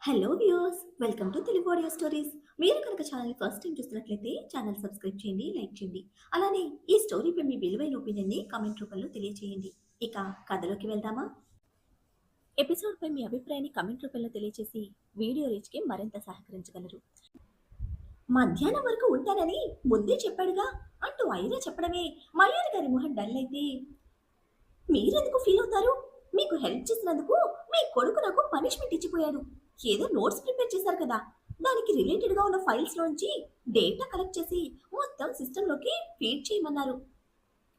Hello viewers, welcome to Telugu audio stories. మీరు కనుక channel first time చూస్తున్నట్లయితే ఛానల్ సబ్స్క్రైబ్ చేయండి, లైక్ చేయండి. అలానే ఈ స్టోరీపై మీ విలువైన ఒపీనియన్ని కామెంట్ రూపంలో తెలియజేయండి. ఇక కథలోకి వెళ్దామా? ఎపిసోడ్పై మీ అభిప్రాయాన్ని కామెంట్ రూపంలో తెలియజేసి వీడియో రీచ్కి మరింత సహకరించగలరు. మధ్యాహ్నం వరకు ఉంటానని ముందే చెప్పాడుగా అంటూ ఐరా చెప్పడమే మయూరి గారి మొహం డల్ అయితే, మీరెందుకు ఫీల్ అవుతారు? మీకు హెల్ప్ చేసినందుకు మీ కొడుకు నాకు పనిష్మెంట్ ఇచ్చిపోయాడు. ఏదో నోట్స్ ప్రిపేర్ చేశారు కదా, దానికి రిలేటెడ్ గా ఉన్న ఫైల్స్ లోంచి డేటా కలెక్ట్ చేసి మొత్తం సిస్టమ్ లోకి ఫీడ్ చేయమన్నారు.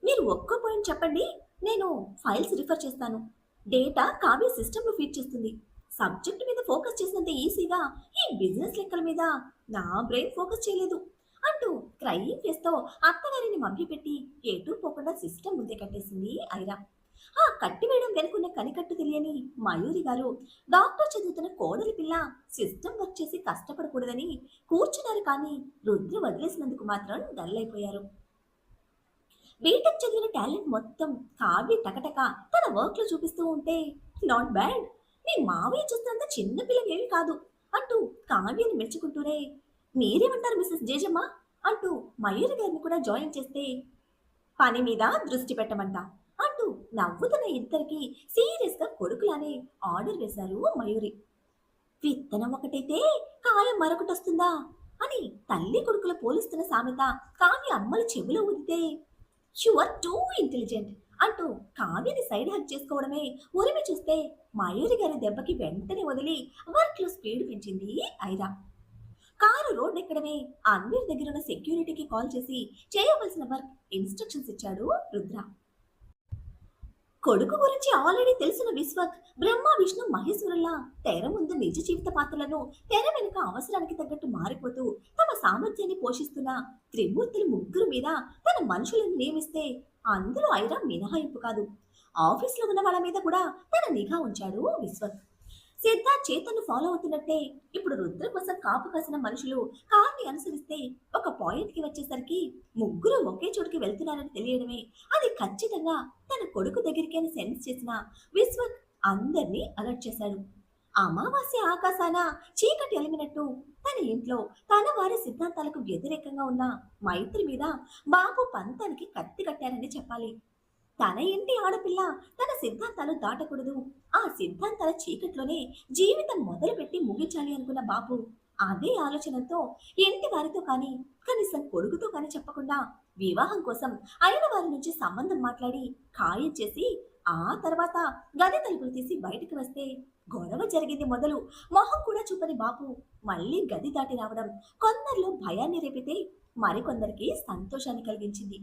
మీరు ఒక్కో పాయింట్ చెప్పండి, నేను ఫైల్స్ రిఫర్ చేస్తాను. డేటా కావ్య సిస్టమ్ లో ఫీడ్ చేస్తుంది. సబ్జెక్ట్ మీద ఫోకస్ చేసినంత ఈజీగా ఈ బిజినెస్ లెక్కల మీద నా బ్రెయిన్ ఫోకస్ చేయలేదు అంటూ క్రైయింగ్ ఫేస్ తో అత్తగారిని మభ్యపెట్టి ఎటూ పోకుండా సిస్టమ్ ముందే కట్టేసింది ఐరా. ఆ కట్టివేయడం వెనుకున్న కనికట్టు తెలియని మయూరి గారు డాక్టర్ చదువుతున్న కోడలి పిల్ల సిస్టమ్ వర్క్ చేసి కష్టపడకూడదని కూర్చున్నారు. కానీ రుద్ర వదిలేసినందుకు మాత్రం డల్ అయిపోయారు. బీటెక్ చదివిన టాలెంట్ మొత్తం కావ్య టకటక తన వర్క్ లో చూపిస్తూ ఉంటే, నాట్ బ్యాడ్, మీ మావయ్య చూస్తున్నంత చిన్న పిల్లవేమి కాదు అంటూ కావ్యని మెచ్చుకుంటూనే, మీరేమంటారు మిస్సెస్ జేజమ్మ అంటూ మయూరి గారిని కూడా జాయిన్ చేస్తే, పని మీద దృష్టి పెట్టమంట అంటూ నవ్వుతున్న ఇద్దరికి సీరియస్ గా కొడుకులానే ఆర్డర్ వేశారు మయూరి. విత్తనం ఒకటైతే కాయ మరొకటి వస్తుందా అని తల్లి కొడుకుల పోలిస్తున్న సామెత కావ్య అమ్మల చెవిలో ఊదితే, యు ఆర్ టూ ఇంటెలిజెంట్ అంటూ కావ్యని సైడ్ హక్ చేసుకోవడమే ఉరిమి చూస్తే, మయూరి గారి దెబ్బకి వెంటనే వదిలి వర్క్ లో స్పీడ్ పెంచింది ఐరా. కారు రోడ్ ఎక్కడమే అన్వీర్ దగ్గర ఉన్న సెక్యూరిటీకి కాల్ చేసి చేయవలసిన వర్క్ ఇన్స్ట్రక్షన్స్ ఇచ్చాడు రుద్ర. కొడుకు గురించి ఆల్రెడీ తెలిసిన విశ్వక్ బ్రహ్మ విష్ణు మహేశ్వరుల్లా తెర ముందు నిజ జీవిత పాత్రలను తెర వెనుక అవసరానికి తగ్గట్టు మారిపోతూ తమ సామర్థ్యాన్ని పోషిస్తున్న త్రిమూర్తులు ముగ్గురు మీద తన మనుషులను నియమిస్తే, అందులో ఐరా మినహాయింపు కాదు. ఆఫీస్ లో ఉన్న వాళ్ళ మీద కూడా తన నిఘా ఉంచాడు విశ్వక్. సిద్ధార్థ్ చేతన్ను ఫాలో అవుతున్నట్టే ఇప్పుడు రుద్ర కోసం కాపు కాసిన మనుషులు కార్ని అనుసరిస్తే ఒక పాయింట్ కి వచ్చేసరికి ముగ్గురు ఒకే చోటుకి వెళ్తున్నారని తెలియడమే అది ఖచ్చితంగా తన కొడుకు దగ్గరికి అని సెన్స్ చేసిన విశ్వక్ అందరినీ అలర్ట్ చేశాడు. అమావాస్య ఆకాశాన చీకటి అలిమినట్టు తన ఇంట్లో తన వారి సిద్ధాంతాలకు వ్యతిరేకంగా ఉన్న మైత్రి మీద బాబు పంతానికి కత్తి కట్టారని చెప్పాలి. తన ఇంటి ఆడపిల్ల తన సిద్ధాంతాలు దాటకూడదు, ఆ సిద్ధాంతాల చీకట్లోనే జీవితం మొదలుపెట్టి ముగించాలి అనుకున్న బాబు అదే ఆలోచనతో ఇంటి వారితో కానీ కనీసం కొడుకుతో కానీ చెప్పకుండా వివాహం కోసం అయిన వారి నుంచి సంబంధం మాట్లాడి ఖాయం చేసి ఆ తర్వాత గది తలుపులు తీసి బయటకు వస్తే, గొడవ జరిగింది మొదలు మొహం కూడా చూపని బాబు మళ్ళీ గది దాటి రావడం కొందరిలో భయాన్ని రేపితే మరికొందరికి సంతోషాన్ని కలిగించింది.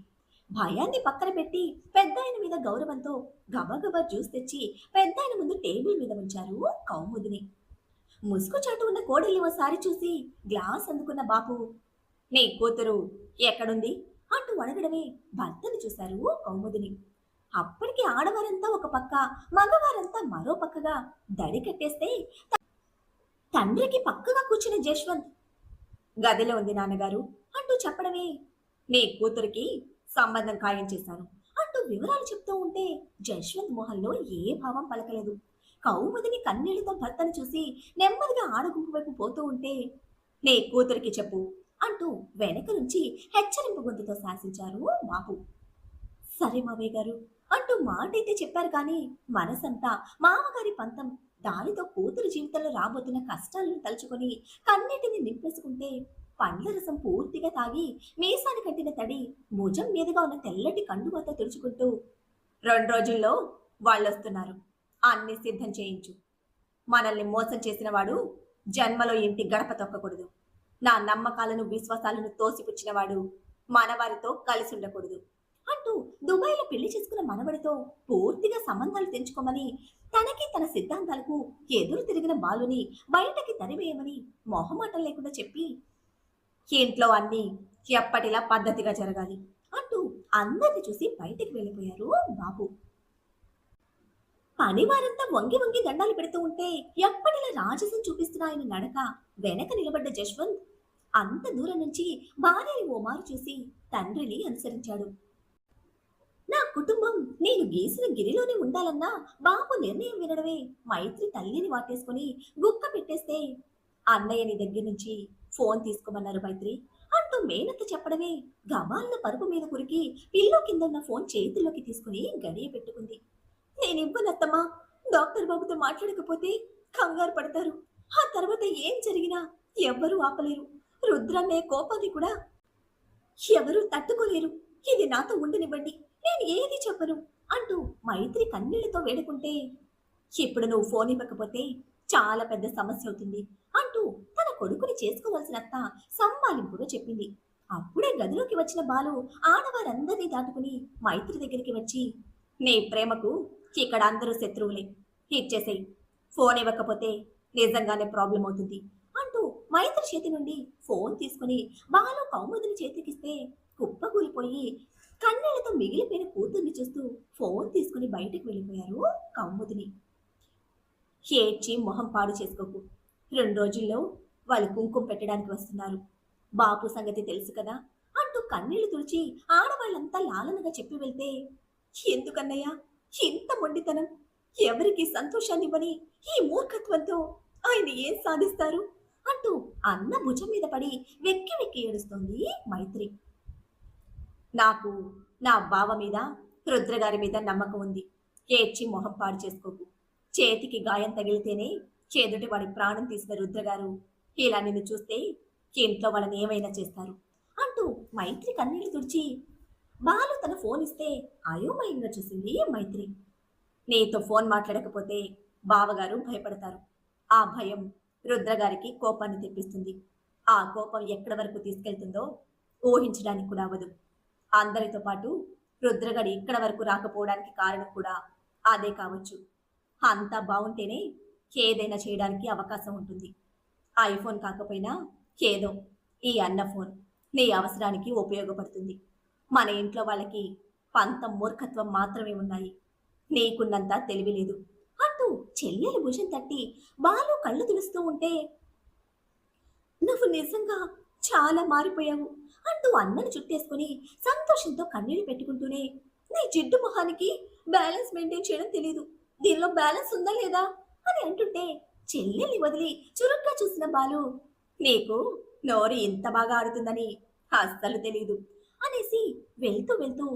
భయాన్ని పక్కన పెట్టి పెద్దాయన మీద గౌరవంతో గబగబా జ్యూస్ తెచ్చి పెద్దాయన ముందు టేబుల్ మీద ఉంచారు కౌముదిని. ముసుగు చాటు ఉన్న కోడల్ని ఓసారి చూసి గ్లాస్ అందుకున్న బాపు, నీ కూతురు ఎక్కడుంది అంటూ అడగడమే భర్తను చూశారు కౌముదిని. అప్పటికి ఆడవారంతా ఒక పక్క, మగవారంతా మరో పక్కగా దడి కట్టేస్తే, తండ్రికి పక్కగా కూర్చున్న జశ్వంత్, గదిలో ఉంది నాన్నగారు అంటూ చెప్పడమే, నీ కూతురికి సంబంధం ఖాయం చేశాను అంటూ వివరాలు చెప్తూ ఉంటే జశ్వంత్ మొహంలో ఏ భావం పలకలేదు. కౌముదిని కన్నీళ్లతో భర్తను చూసి నెమ్మదిగా ఆడగుంపు వైపు పోతూ ఉంటే, నీ కూతురికి చెప్పు అంటూ వెనక నుంచి హెచ్చరింపు గొంతుతో శాసించారు బాబు. సరే మావయ్య గారు అంటూ మాటైతే చెప్పారు, కానీ మనసంతా మామగారి పంతం. దానితో కూతురు జీవితంలో రాబోతున్న కష్టాలను తలుచుకొని కన్నీటిని నింపేసుకుంటే, పండ్ల రసం పూర్తిగా తాగి మీసాని కట్టిన తడి భుజం మీదుగా ఉన్న తెల్లటి కండువతో తుడుచుకుంటూ, 2 రోజుల్లో వాళ్ళొస్తున్నారు, అన్ని సిద్ధం చేయించు. మనల్ని మోసం చేసిన వాడు జన్మలో ఇంటి గడప తొక్కకూడదు. నా నమ్మకాలను విశ్వాసాలను తోసిపుచ్చినవాడు మనవారితో కలిసి ఉండకూడదు అంటూ దుబాయ్లో పెళ్లి చేసుకున్న మనవడితో పూర్తిగా సంబంధాలు తెంచుకోమని, తనకి తన సిద్ధాంతాలకు ఎదురు తిరిగిన బాలుని బయటకి తరివేయమని మొహమాటం లేకుండా చెప్పి, ఇంట్లో అన్ని ఎప్పటిలా పద్ధతిగా జరగాలి అంటూ అందరిని చూసి బయటికి వెళ్ళిపోయారు బాబు. పనివారంతా వంగి వంగి దండాలు పెడుతూ ఉంటే ఎప్పటిలా రాజసం చూపిస్తున్న ఆయన నడక వెనక నిలబడ్డ జశ్వంత్ అంత దూరం నుంచి భార్యని ఓ మారు చూసి తండ్రిని అనుసరించాడు. నా కుటుంబం నేను గీసిన గిరిలోనే ఉండాలన్నా బాబు నిర్ణయం వినడమే. మైత్రి తల్లిని వాటేసుకొని గుక్క పెట్టేస్తే, అన్నయ్య నీ దగ్గర నుంచి ఫోన్ తీసుకోమన్నారు మైత్రి అంటూ మేనత్త చెప్పడమే గబాలన పరుపు మీద కురికి పిల్లో కింద ఉన్న ఫోన్ చేతిలోకి తీసుకుని గడియ పెట్టుకుంది. నేనివ్వనత్తమ్మా. డాక్టర్ బాబుతో మాట్లాడకపోతే కంగారు పడతారు. ఆ తర్వాత ఏం జరిగినా ఎవ్వరూ ఆపలేరు. రుద్రన్నయ్య కోపాన్ని కూడా ఎవరూ తట్టుకోలేరు. ఇది నాతో ఉండనివ్వండి. నేను ఏది చెప్పను అంటూ మైత్రి కన్నీళ్లతో వేడుకుంటే, ఇప్పుడు నువ్వు ఫోన్ ఇవ్వకపోతే చాలా పెద్ద సమస్య అవుతుంది అంటూ తన కొడుకుని చేసుకోవాల్సిన అత్త సంబాలింపుగా చెప్పింది. అప్పుడే గదిలోకి వచ్చిన బాలు ఆడవారందరినీ దాటుకుని మైత్రి దగ్గరికి వచ్చి, నీ ప్రేమకు ఇక్కడ అందరూ శత్రువులే, ఇచ్చేసేయ్. ఫోన్ ఇవ్వకపోతే నిజంగానే ప్రాబ్లం అవుతుంది అంటూ మైత్రి చేతి నుండి ఫోన్ తీసుకుని బాలు కౌముదిని చేతికిస్తే కుప్పకూలిపోయి కన్నీళ్లతో మిగిలిపోయిన కూతుర్ని చూస్తూ ఫోన్ తీసుకుని బయటకు వెళ్ళిపోయారు కౌముదిని. ఏడ్చి మొహం పాడు చేసుకోకు. 2 రోజుల్లో వాళ్ళు కుంకుమ పెట్టడానికి వస్తున్నారు. బాపు సంగతి తెలుసు కదా అంటూ కన్నీళ్లు తుడిచి ఆడవాళ్ళంతా లాలనగా చెప్పి వెళ్తే, ఎందుకన్నయ్యా ఇంత మొండితనం? ఎవరికి సంతోషాన్నివ్వని ఈ మూర్ఖత్వంతో ఆయన ఏం సాధిస్తారు అంటూ అన్న భుజం మీద పడి వెక్కి వెక్కి ఏడుస్తోంది మైత్రి. నాకు నా బావ మీద, రుద్రగారి మీద నమ్మకం ఉంది. ఏడ్చి మొహం పాడు చేసుకోకు. చేతికి గాయం తగిలితేనే చేదుటి వాడి ప్రాణం తీసిన రుద్రగారు ఇలా నిన్ను చూస్తే ఇంట్లో వాళ్ళని ఏమైనా చేస్తారు అంటూ మైత్రి కన్నీళ్లు తుడిచి బాలు తన ఫోన్ ఇస్తే అయోమయంగా చూసింది మైత్రి. నీతో ఫోన్ మాట్లాడకపోతే బావగారు భయపడతారు. ఆ భయం రుద్రగారికి కోపాన్ని తెప్పిస్తుంది. ఆ కోపం ఎక్కడి వరకు తీసుకెళ్తుందో ఊహించడానికి కూడా అవ్వదు. అందరితో పాటు రుద్రగాడి ఇక్కడ వరకు రాకపోవడానికి కారణం కూడా అదే కావచ్చు. అంతా బాగుంటేనే ఏదైనా చేయడానికి అవకాశం ఉంటుంది. ఐఫోన్ కాకపోయినా ఏదో ఈ అన్న ఫోన్ నీ అవసరానికి ఉపయోగపడుతుంది. మన ఇంట్లో వాళ్ళకి పంతం మూర్ఖత్వం మాత్రమే ఉన్నాయి. నీకున్నంత తెలివి లేదు అంటూ చెల్లెలు భుజం తట్టి బాలు కళ్ళు తుడుస్తూ ఉంటే, నువ్వు నిజంగా చాలా మారిపోయావు అంటూ అన్నను చుట్టేసుకుని సంతోషంతో కన్నీళ్లు పెట్టుకుంటూనే, నీ జిడ్డు మొహానికి బ్యాలెన్స్ మెయింటైన్ చేయడం తెలీదు. దీనిలో బ్యాలెన్స్ ఉందా లేదా అని అంటుంటే చెల్లెల్ని వదిలి చురుగ్గా చూసిన బాలు, నీకు నోరు ఇంత బాగా ఆడుతుందని అస్సలు తెలీదు అనేసి వెళ్తూ వెళ్తూ,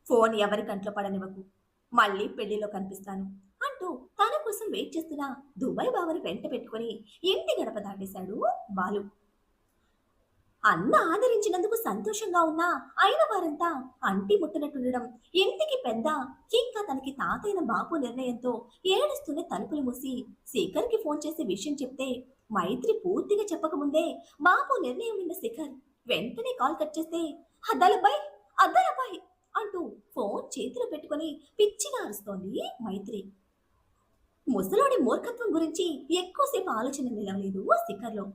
ఫోన్ ఎవరి కంట్లో పడనివ్వకు, మళ్ళీ పెళ్లిలో కనిపిస్తాను అంటూ తన కోసం వెయిట్ చేస్తున్న దుబాయ్ బావని వెంట పెట్టుకుని ఇంటి గడప దాటేశాడు బాలు. అన్న ఆదరించినందుకు సంతోషంగా ఉన్నా అయిన వారంతా అంటి ముట్టనట్టుండడం, ఇంటికి పెద్ద ఇంకా తనకి తాతైన బాపు నిర్ణయంతో ఏడుస్తూనే తలుపులు మూసి శేఖర్కి ఫోన్ చేసి విషయం చెప్తే, మైత్రి పూర్తిగా చెప్పకముందే బాపు నిర్ణయం విన్న శేఖర్ వెంటనే కాల్ కట్ చేస్తే, అద్దాలబ్బాయ్ అద్దాలబ్బాయ్ అంటూ ఫోన్ చేతిలో పెట్టుకుని పిచ్చిగా అరుస్తోంది మైత్రి. ముసలోడి మూర్ఖత్వం గురించి ఎక్కువసేపు ఆలోచన నిలవలేదు శిఖర్లో.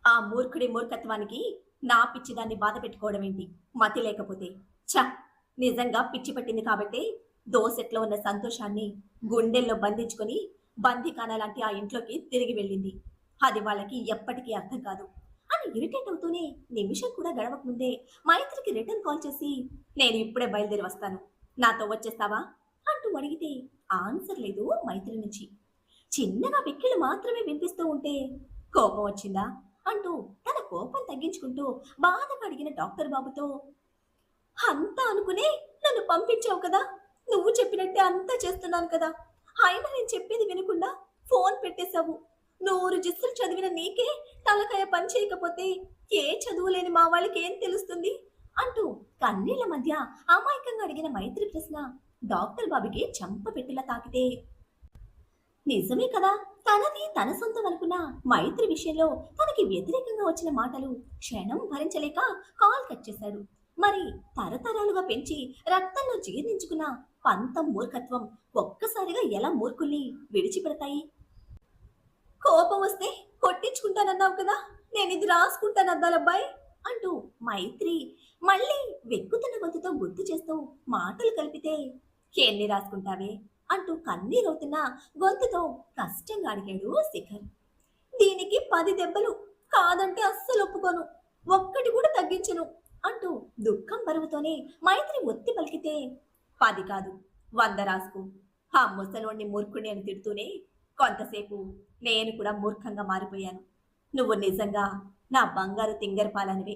ఆ మూర్ఖుడి మూర్ఖత్వానికి నా పిచ్చిదాన్ని బాధ పెట్టుకోవడం ఏంటి, మతి లేకపోతే? ఛ, నిజంగా పిచ్చి పట్టింది కాబట్టే దోసెట్లో ఉన్న సంతోషాన్ని గుండెల్లో బంధించుకొని బందికాన లాంటి ఆ ఇంట్లోకి తిరిగి వెళ్ళింది. అది వాళ్ళకి ఎప్పటికీ అర్థం కాదు అని ఇరిటేట్ అవుతూనే నిమిషం కూడా గడవకముందే మైత్రికి రిటర్న్ కాల్ చేసి, నేను ఇప్పుడే బయలుదేరి వస్తాను, నాతో వచ్చేస్తావా అంటూ అడిగితే ఆన్సర్ లేదు మైత్రి నుంచి. చిన్నగా వెక్కిళ్ళు మాత్రమే వినిపిస్తూ ఉంటే, కోపం వచ్చిందా అంటూ తన కోపం తగ్గించుకుంటూ బాధగా అడిగిన డాక్టర్ బాబుతో, అంతా అనుకునే నన్ను పంపించావు కదా, నువ్వు చెప్పినట్టే అంతా చేస్తున్నాను కదా, అయినా నేను చెప్పేది వినకుండా ఫోన్ పెట్టేశావు. 100 జిస్సులు చదివిన నీకే తలకాయ పని చేయకపోతే ఏ చదువు లేని మా వాళ్ళకి ఏం తెలుస్తుంది అంటూ కన్నీళ్ల మధ్య అమాయకంగా అడిగిన మైత్రి ప్రశ్న డాక్టర్ బాబుకి చెంప పెట్టిలా తాకితే, నిజమే కదా, తనది తన సొంతం అనుకున్న మైత్రి విషయంలో తనకి వ్యతిరేకంగా వచ్చిన మాటలు క్షణం భరించలేక కాల్ కట్ చేశాడు. మరి తరతరాలుగా పెంచి రక్తంలో జీర్ణించుకున్న పంతం మూర్ఖత్వం ఒక్కసారిగా ఎలా మూర్ఖుల్ని విడిచిపెడతాయి? కోపం వస్తే కొట్టించుకుంటానన్నావు కదా, నేను ఇది రాసుకుంటాను అద్దాలబ్బాయి అంటూ మైత్రి మళ్ళీ వెక్కుతున్న గొంతుతో గుర్తు చేస్తూ మాటలు కలిపితే, ఎన్ని రాసుకుంటావే అంటూ కన్నీరవుతున్న గొంతుతో కష్టంగా అడిగాడు శిఖర్. దీనికి 10 దెబ్బలు, కాదంటే అస్సలు ఒప్పుకోను, ఒక్కటి కూడా తగ్గించను అంటూ దుఃఖం బరువుతోనే మైత్రి ఒత్తి పలికితే, 10 కాదు, 100 రాసుకో. ఆ ముసలోడిని మూర్ఖుడిని అని తిడుతూనే కొంతసేపు నేను కూడా మూర్ఖంగా మారిపోయాను. నువ్వు నిజంగా నా బంగారు తింగరపాలనివే.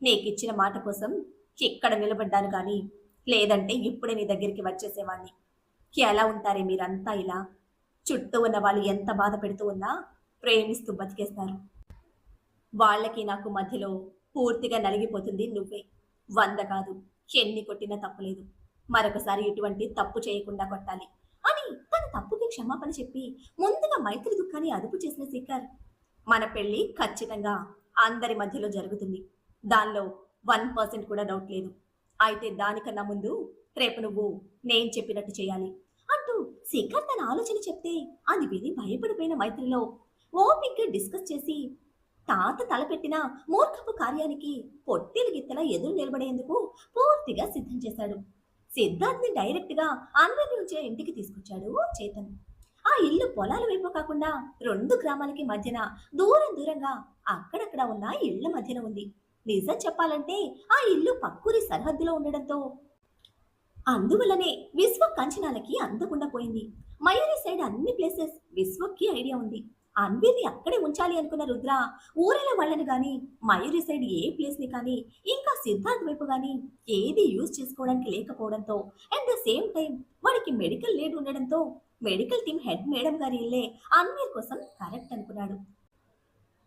నీకిచ్చిన మాట కోసం ఇక్కడ నిలబడ్డాను గాని, లేదంటే ఇప్పుడే నీ దగ్గరికి వచ్చేసేవాణ్ణి. ఎలా ఉంటారే మీరంతా ఇలా? చుట్టూ ఉన్న వాళ్ళు ఎంత బాధ పెడుతూ ఉన్నా ప్రేమిస్తూ బతికేస్తారు. వాళ్ళకి నాకు మధ్యలో పూర్తిగా నలిగిపోతుంది నువ్వే. 100 కాదు, ఎన్ని కొట్టినా తప్పులేదు. మరొకసారి ఇటువంటి తప్పు చేయకుండా కొట్టాలి అని తన తప్పుకి క్షమాపణ చెప్పి ముందుగా మైత్రి దుఃఖాన్ని అదుపు చేసిన శేఖర్, మన పెళ్లి ఖచ్చితంగా అందరి మధ్యలో జరుగుతుంది. దానిలో 1% కూడా డౌట్ లేదు. అయితే దానికన్నా ముందు రేపు నువ్వు నేను చెప్పినట్టు చేయాలి అంటూ శేఖర్ తన ఆలోచన చెప్తే అది విని భయపడిపోయిన మైత్రిలో ఓపిగ్గా డిస్కస్ చేసి తాత తలపెట్టిన మూర్ఖపు కార్యానికి పొట్టేలు గిత్తలా ఎదురు నిలబడేందుకు పూర్తిగా సిద్ధం చేశాడు. సిద్ధార్థ్ని డైరెక్ట్ గా అన్వర్ నుంచి ఇంటికి తీసుకొచ్చాడు చేతన్. ఆ ఇల్లు పొలాల వైపు కాకుండా 2 గ్రామాలకి మధ్యన దూరం దూరంగా అక్కడక్కడ ఉన్న ఇళ్ల మధ్యన ఉంది. నిజం చెప్పాలంటే ఆ ఇల్లు పక్కూరి సరిహద్దులో ఉండడంతో అందువల్లనే విశ్వక్ అంచనాలకి అందకుండా పోయింది. మయూరి సైడ్ అన్ని ప్లేసెస్ విశ్వక్కి ఐడియా ఉంది. అన్వీర్ని అక్కడే ఉంచాలి అనుకున్న రుద్ర ఊరిలో వాళ్ళని గాని, మయూరి సైడ్ ఏ ప్లేస్ ని కానీ, ఇంకా సిద్ధార్థ్ వైపు గాని ఏది యూజ్ చేసుకోవడానికి లేకపోవడంతో అట్ ద సేమ్ టైం వాడికి మెడికల్ లీడ్ ఉండడంతో మెడికల్ టీమ్ హెడ్ మేడం గారి ఇల్లే అన్వీర్ కోసం కరెక్ట్ అనుకున్నాడు.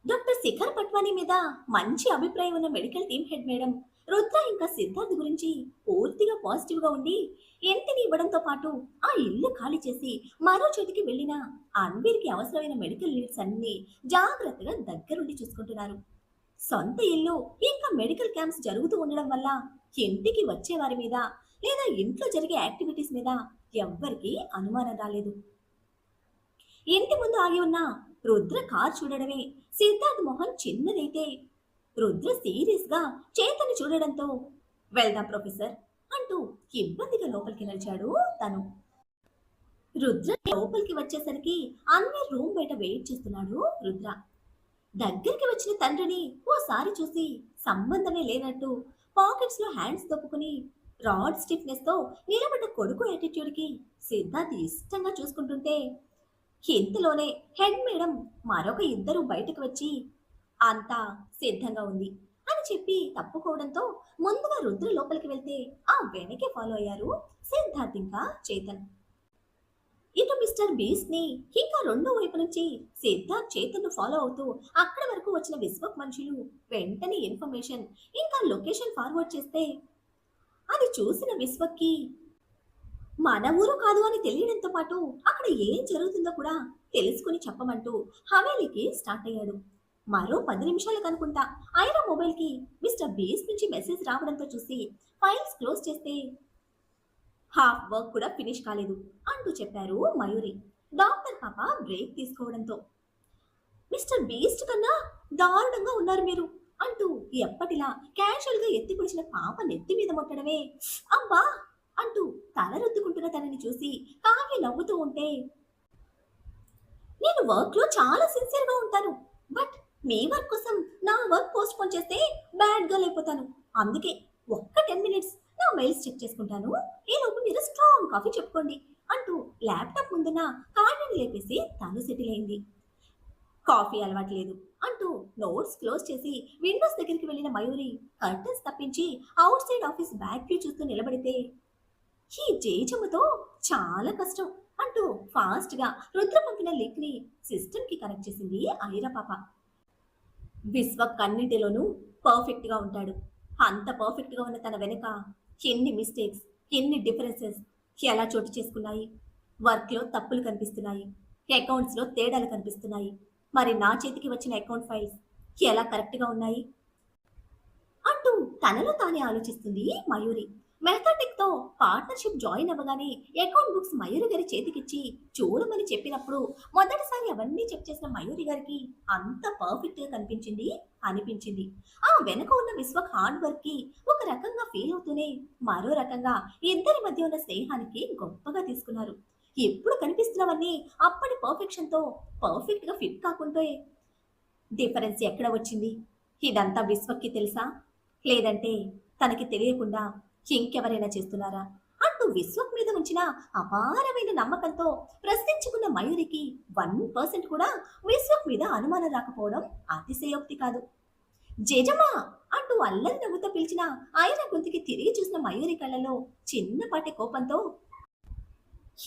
డాక్టర్ శిఖర్ పట్వానీ మీద మంచి అభిప్రాయం ఉన్న medical team head madam Rudra ఇంకా సిద్ధార్థ్ గురించి పూర్తిగా పాజిటివ్ గా ఉండి ఇంటిని ఇవ్వడంతో పాటు ఆ ఇల్లు ఖాళీ చేసి మరో చోటికి వెళ్లిన అన్వీర్కి అవసరమైన మెడికల్ నీడ్స్ అన్ని జాగ్రత్తగా దగ్గరుండి చూసుకుంటున్నారు. సొంత ఇల్లు ఇంకా మెడికల్ క్యాంప్స్ జరుగుతూ ఉండడం వల్ల ఇంటికి వచ్చే వారి మీద లేదా ఇంట్లో జరిగే యాక్టివిటీస్ మీద ఎవ్వరికీ అనుమానం రాలేదు. ఇంటి ముందు ఆగి ఉన్న రుద్ర కార్ చూడడమే సిద్ధార్థ్ మొహన్ చిన్నదైతే రుద్ర సీరియస్ గా చేతని చూడడంతో వెళ్దాం ప్రొఫెసర్ అంటూ ఇబ్బందిగా లోపలికి నడిచాడు తను. రుద్ర లోపలికి వచ్చేసరికి అన్ని రూమ్ బయట వెయిట్ చేస్తున్నాడు రుద్ర. దగ్గరికి వచ్చిన తండ్రిని ఓసారి చూసి సంబంధమే లేనట్టు పాకెట్స్ లో హ్యాండ్స్ తొప్పుకుని రాడ్ స్టిఫ్నెస్ తో నిలబడ్డ కొడుకు యాటిట్యూడ్ కి సిద్ధార్థ్ ఇష్టంగా చూసుకుంటుంటే ఇంతలోనే హెడ్ మేడం మరొక ఇద్దరు బయటకు వచ్చి అంతా సిద్ధంగా ఉంది అని చెప్పి తప్పుకోవడంతో ముందుగా రుద్ర లోపలికి వెళ్తే ఆ వెనకే ఫాలో అయ్యారు సిద్ధార్థ్ ఇంకా చేతన్. ఇటు మిస్టర్ బీస్ ని ఇంకా రెండో వైపు నుంచి సిద్ధార్థ్ చేతన్ ఫాలో అవుతూ అక్కడి వరకు వచ్చిన విశ్వక్ మనుషులు వెంటనే ఇన్ఫర్మేషన్ ఇంకా లొకేషన్ ఫార్వర్డ్ చేస్తే అది చూసిన విశ్వక్కి మన ఊరు కాదు అని తెలియడంతో పాటు అక్కడ ఏం జరుగుతుందో కూడా తెలుసుకుని చెప్పమంటూ హవేలీకి స్టార్ట్ అయ్యాడు. మరో 10 నిమిషాలకు అనుకుంటా ఆయన మొబైల్ కి మిస్టర్ బీస్ నుంచి మెసేజ్ రావడంతో చూసి ఫైల్స్ క్లోజ్ చేస్తే హాఫ్ వర్క్ కూడా ఫినిష్ కాలేదు అంటూ చెప్పారు మయూరి. డాక్టర్ పాప బ్రేక్ తీసుకోవడంతో మిస్టర్ బీస్ట్ కన్నా దారుణంగా ఉన్నారు మీరు అంటూ ఎప్పటిలా క్యాజువల్ గా ఎత్తి పొడిచిన పాప నెత్తి మీద మొట్టడమే అబ్బా అంటూ తల రుద్దుకుంటున్న తనని చూసి కాకి నవ్వుతూ ఉంటే నేను వర్క్ లో చాలా సిన్సియర్ గా ఉంటాను, బట్ మీ వర్క్ కోసం నా వర్క్ పోస్ట్ పోన్ చేస్తే బ్యాడ్ గా లేకపోతాను. అందుకే ఒక్క 10 మినిట్స్ నా మెయిల్స్ చెక్ చేసుకుంటాను, ఈ లోపు మీరు స్ట్రాంగ్ కాఫీ చెప్పుకోండి అంటూ ల్యాప్టాప్ ముందున్న కార్డుని లేపేసి తను సెటిల్ అయింది. కాఫీ అలవాటు లేదు అంటూ నోట్స్ క్లోజ్ చేసి విండోస్ దగ్గరికి వెళ్లిన మయూరి కర్టన్స్ తప్పించి out side office back view చూస్తూ నిలబడితే ఈ జేజమ్మతో చాలా కష్టం అంటూ ఫాస్ట్ గా రుద్ర పంపిన లింక్ ని సిస్టమ్ కి కనెక్ట్ చేసింది ఐరా పాప. విశ్వక్ అన్నింటిలోనూ పర్ఫెక్ట్ గా ఉంటాడు. అంత పర్ఫెక్ట్ గా ఉన్న తన వెనుక ఎన్ని మిస్టేక్స్, ఎన్ని డిఫరెన్సెస్ ఎలా చోటు చేసుకున్నాయి. వర్క్ లో తప్పులు కనిపిస్తున్నాయి, అకౌంట్స్ లో తేడాలు కనిపిస్తున్నాయి. మరి నా చేతికి వచ్చిన అకౌంట్ ఫైల్స్ ఎలా కరెక్ట్ గా ఉన్నాయి అంటూ తనలో తానే ఆలోచిస్తుంది మయూరి. మెథాటిక్ తో పార్ట్నర్షిప్ జాయిన్ అవ్వగానే అకౌంట్ బుక్స్ మయూరి గారి చేతికిచ్చి చూడమని చెప్పినప్పుడు మొదటిసారి అవన్నీ చెక్ చేసిన మయూరి గారికి అంత పర్ఫెక్ట్ గా అనిపించింది. ఆ వెనుక ఉన్న విశ్వక్ హార్డ్ వర్క్ కి ఒక రకంగా ఫీల్ అవుతూనే మరో రకంగా ఇద్దరి మధ్య ఉన్న స్నేహానికి గొప్పగా తీసుకున్నారు. ఎప్పుడు కనిపిస్తున్నవన్నీ అప్పటి పర్ఫెక్షన్ తో పర్ఫెక్ట్ గా ఫిట్ కాకుంటే డిఫరెన్స్ ఎక్కడ వచ్చింది? ఇదంతా విశ్వక్కి తెలుసా, లేదంటే తనకి తెలియకుండా ఇంకెవరైనా చేస్తున్నారా అంటూ విశ్వక్ మీద ఉంచిన అపారమైన నమ్మకంతో ప్రశ్నించుకున్న మయూరికి 1% కూడా విశ్వక్ మీద అనుమానం రాకపోవడం అతిశయోక్తి కాదు. జేజమ్మా అంటూ అల్లరి నవ్వుతో పిలిచిన ఆయన గొంతుకి తిరిగి చూసిన మయూరి కళ్ళలో చిన్నపాటి కోపంతో,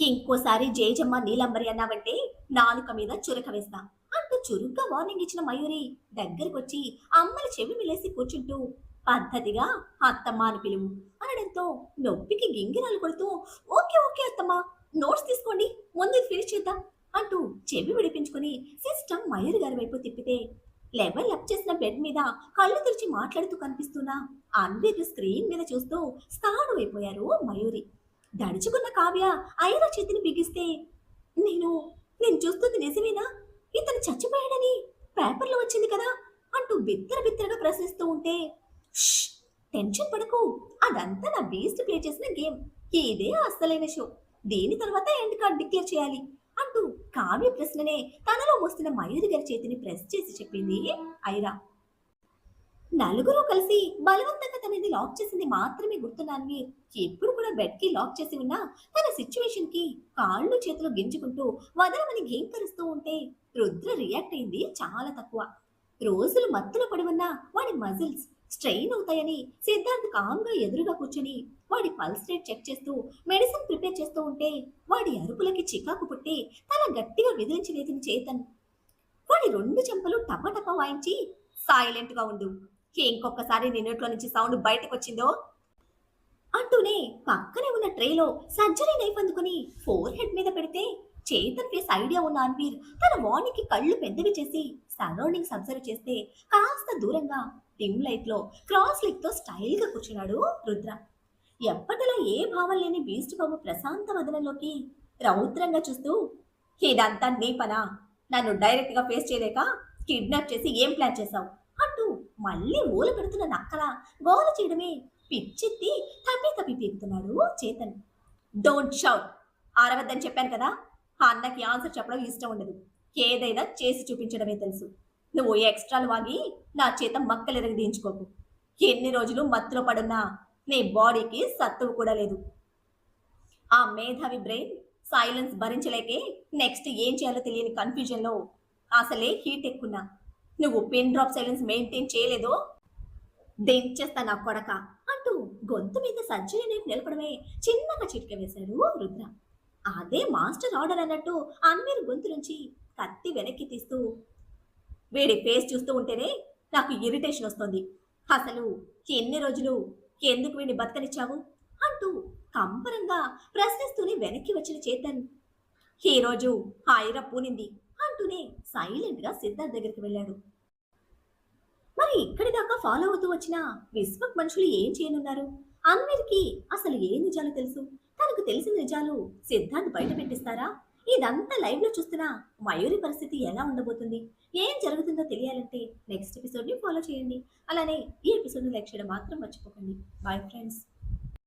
ఇంకోసారి జేజమ్మ నీలంబరి అన్నావంటే నాలుక మీద చురక వేస్తా అంటూ చురుగ్గా వార్నింగ్ ఇచ్చిన మయూరి దగ్గరకొచ్చి అమ్మని చెవి మిలేసి కూర్చుంటూ పద్ధతిగా అత్తమ్మ అని పిలువు అనడంతో నొప్పికి గింగిరాలు కొడుతూ, ఓకే ఓకే అత్తమ్మ, నోట్స్ తీసుకోండి, ముందు ఇది ఫినిష్ చేద్దాం అంటూ చెవి విడిపించుకుని సిస్టమ్ మయూరి గారి వైపు తిప్పితే లెవెల్ అప్ చేసిన బెడ్ మీద కళ్ళు తెరిచి మాట్లాడుతూ కనిపిస్తున్న అన్వీర్ స్క్రీన్ మీద చూస్తూ స్థాడు అయిపోయారు మయూరి. దడుచుకున్న కావ్య ఐరా చేతిని బిగిస్తే, నేను నేను చూస్తుంది నిజమేనా? ఇతను చచ్చిపోయాడని పేపర్లో వచ్చింది కదా అంటూ బిత్తర బిత్తరగా ప్రశ్నిస్తూ ఉంటే, "ష్! టెన్షన్ పడకు, అదంతా నా బీస్ట్ ప్లే చేసిన గేమ్. ఇదే అస్సలైన షో. దీని తర్వాత ఎండ్ కార్డ్ డిక్లేర్ చేయాలి" అంటూ కావ్య ప్రశ్ననే తనలో మోస్తున్న మయూరి గారి చేతిని ప్రెస్ చేసి చెప్పింది ఐరా. నలుగురు కలిసి బలవంతంగా తనని లాక్ చేసింది మాత్రమే గుర్తున్నాన్ని ఎప్పుడు కూడా బెడ్ కి లాక్ చేసి ఉన్న తన సిచ్యువేషన్ కి కాళ్ళు చేతులు గింజుకుంటూ వదలమని ఘీంకరిస్తూ ఉంటే రుద్ర రియాక్ట్ అయింది చాలా తక్కువ. రోజులు మత్తులో పడి ఉన్న వాడి మజిల్స్ స్ట్రెయిన్ అవుతాయని సిద్ధార్థ్ కామ్గా ఎదురుగా కూర్చుని వాడి పల్స్ రేట్ చెక్ చేస్తూ మెడిసిన్ ప్రిపేర్ చేస్తూ ఉంటే వాడి అరుపులకి చికాకు పుట్టి తల గట్టిగా విదిలించి వేసిన చేతన్ వాడి రెండు చెంపలు టపటప వాయించి, సైలెంట్ గా ఉండు, ఇంకొకసారి నీ నోట్లో నుంచి సౌండ్ బయటకు వచ్చిందో అంటూనే పక్కనే ఉన్న ట్రేలో సర్జరీ నైఫ్ అందుకుని ఫోర్ హెడ్ మీద పెడితే చేతన్ ఫేస్ ఐడియా ఉన్న అన్వీర్ తన వాణికి కళ్ళు పెద్దవి చేసి సరౌండింగ్స్ అబ్జర్వ్ చేస్తే కాస్త దూరంగా డిమ్ లైట్ లో క్రాస్ లెగ్ తో స్టైల్ గా కూర్చున్నాడు రుద్ర. ఎప్పటిలా ఏ భావం లేని బీస్ట్ బాబు ప్రశాంత వదనంలోకి రౌద్రంగా చూస్తూ, ఇదంతా నీ పనా? నన్ను డైరెక్ట్ గా ఫేస్ చేయలేక కిడ్నాప్ చేసి ఏం ప్లాన్ చేశావు అంటూ మళ్ళీ ఊలు పెడుతున్న నక్కల గోల చేయడమే పిచ్చెత్తి తప్పి తప్పి పీకుతున్నాడు చేతన్. డోంట్ షౌట్, అరవద్దని చెప్పాను కదా. ఆ అన్నకి ఆన్సర్ చెప్పడం ఇష్టం ఉండదు, ఏదైనా చేసి చూపించడమే తెలుసు. నువ్వు ఎక్స్ట్రాలు వాగి నా చేత మక్కలెరగి దించుకోకు. ఎన్ని రోజులు మత్తులో పడున్నా నీ బాడీకి సత్తువు కూడా లేదు. ఆ మేధావి బ్రెయిన్ సైలెన్స్ భరించలేకే నెక్స్ట్ ఏం చేయాలో తెలియని కన్ఫ్యూజన్ లో అసలే హీట్ ఎక్కున్నా నువ్వు పిన్ డ్రాప్ సైలెన్స్ మెయింటైన్ చేయలేదో దించేస్తా నా కొడక అంటూ గొంతు మీద సర్జరీ నైఫ్ నిలపడమే చిన్నగా చిటిక వేశాడు రుద్ర. అదే మాస్టర్ ఆర్డర్ అన్నట్టు అన్వీర్ గొంతు నుంచి కత్తి వెనక్కి తీస్తూ, వేడి ఫేస్ చూస్తూ ఉంటేనే నాకు ఇరిటేషన్ వస్తుంది. అసలు ఎన్ని రోజులు ఎందుకు వీడిని బతకనిచ్చావు అంటూ కంపరంగా ప్రశ్నిస్తూనే వెనక్కి వచ్చిన చేతన్, ఈ రోజు హాయిరా పూనింది అంటూనే సైలెంట్ గా సిద్ధార్థ్ దగ్గరికి వెళ్ళాడు. మరి ఇక్కడి దాకా ఫాలో అవుతూ వచ్చిన విశ్వక్ మనుషులు ఏం చేయనున్నారు? అన్వీర్కి అసలు ఏ నిజాలు తెలుసు? తనకు తెలిసిన నిజాలు సిద్ధార్థ్ బయట పెట్టిస్తారా? ఇదంతా లైవ్ లో చూస్తున్న మయూరి పరిస్థితి ఎలా ఉండబోతుంది? ఏం జరుగుతుందో తెలియాలంటే నెక్స్ట్ ఎపిసోడ్ ని ఫాలో చేయండి. అలానే ఈ ఎపిసోడ్ ని లైక్ చేయడం మాత్రం మర్చిపోకండి. Bye friends.